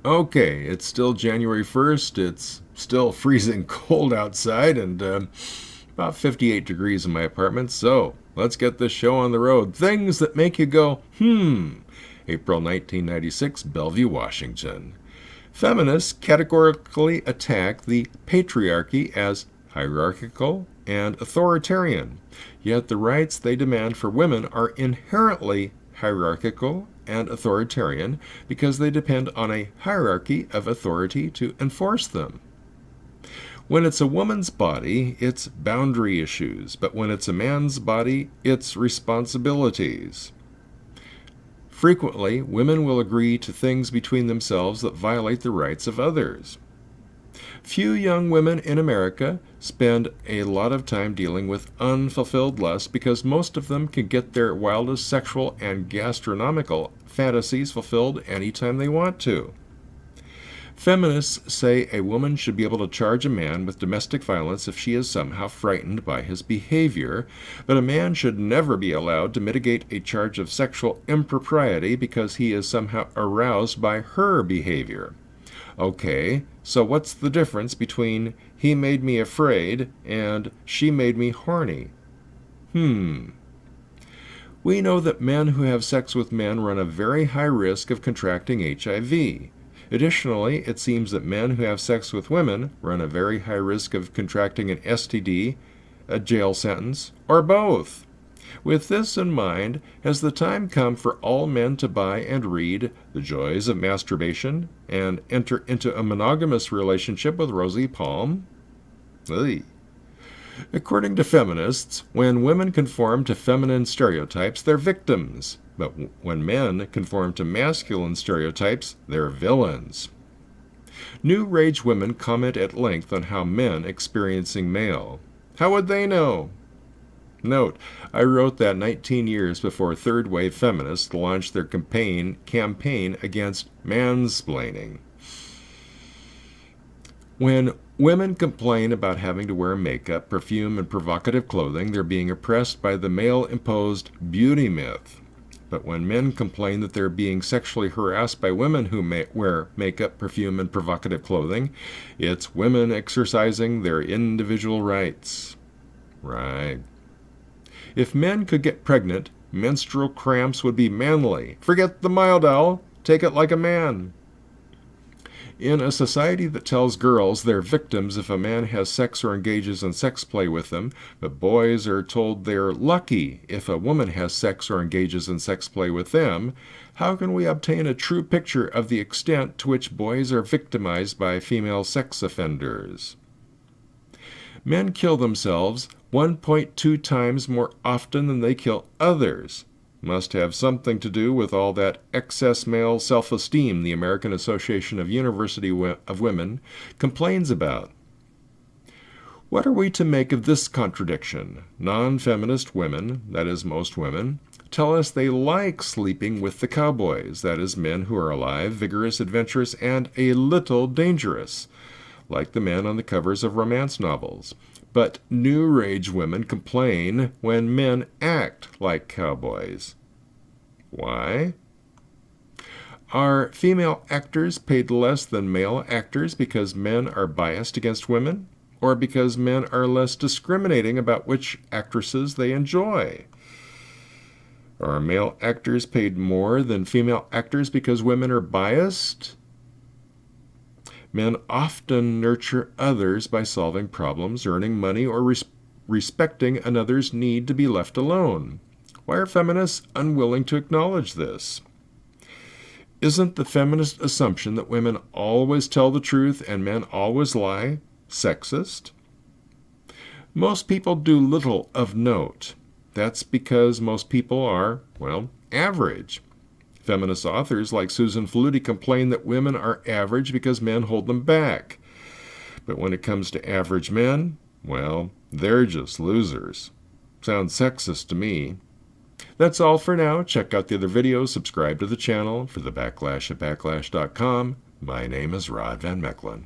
Okay, it's still January 1st. It's still freezing cold outside and about 58 degrees in my apartment. So let's get this show on the road. Things that make you go, April 1996, Bellevue, Washington. Feminists categorically attack the patriarchy as hierarchical and authoritarian, yet the rights they demand for women are inherently hierarchical and authoritarian because they depend on a hierarchy of authority to enforce them. When it's a woman's body, it's boundary issues, but when it's a man's body, it's responsibilities. Frequently, women will agree to things between themselves that violate the rights of others. Few young women in America spend a lot of time dealing with unfulfilled lust because most of them can get their wildest sexual and gastronomical fantasies fulfilled anytime they want to. Feminists say a woman should be able to charge a man with domestic violence if she is somehow frightened by his behavior, but a man should never be allowed to mitigate a charge of sexual impropriety because he is somehow aroused by her behavior. Okay, so what's the difference between he made me afraid and she made me horny? We know that men who have sex with men run a very high risk of contracting HIV. Additionally, it seems that men who have sex with women run a very high risk of contracting an STD, a jail sentence, or both. With this in mind, has the time come for all men to buy and read The Joys of Masturbation and enter into a monogamous relationship with Rosie Palm? Ugh. According to feminists, when women conform to feminine stereotypes, they're victims. But when men conform to masculine stereotypes, they're villains. New Rage women comment at length on how men experiencing male. How would they know? Note, I wrote that 19 years before third wave feminists launched their campaign against mansplaining. When women complain about having to wear makeup, perfume, and provocative clothing, they're being oppressed by the male-imposed beauty myth. But when men complain that they're being sexually harassed by women who wear makeup, perfume, and provocative clothing, it's women exercising their individual rights. Right. If men could get pregnant, menstrual cramps would be manly. Forget the mild take it like a man. In a society that tells girls they're victims if a man has sex or engages in sex play with them, but boys are told they're lucky if a woman has sex or engages in sex play with them, how can we obtain a true picture of the extent to which boys are victimized by female sex offenders? Men kill themselves 1.2 times more often than they kill others. Must have something to do with all that excess male self-esteem the American Association of University of Women complains about. What are we to make of this contradiction? Non-feminist women, that is most women, tell us they like sleeping with the cowboys, that is men who are alive, vigorous, adventurous, and a little dangerous, like the men on the covers of romance novels. But New Rage women complain when men act like cowboys. Why? Are female actors paid less than male actors because men are biased against women? Or because men are less discriminating about which actresses they enjoy? Are male actors paid more than female actors because women are biased? Men often nurture others by solving problems, earning money, or respecting another's need to be left alone. Why are feminists unwilling to acknowledge this? Isn't the feminist assumption that women always tell the truth and men always lie sexist? Most people do little of note. That's because most people are, average. Feminist authors like Susan Faludi complain that women are average because men hold them back. But when it comes to average men, they're just losers. Sounds sexist to me. That's all for now. Check out the other videos. Subscribe to the channel. For the Backlash at Backlash.com, my name is Rod Van Mechelen.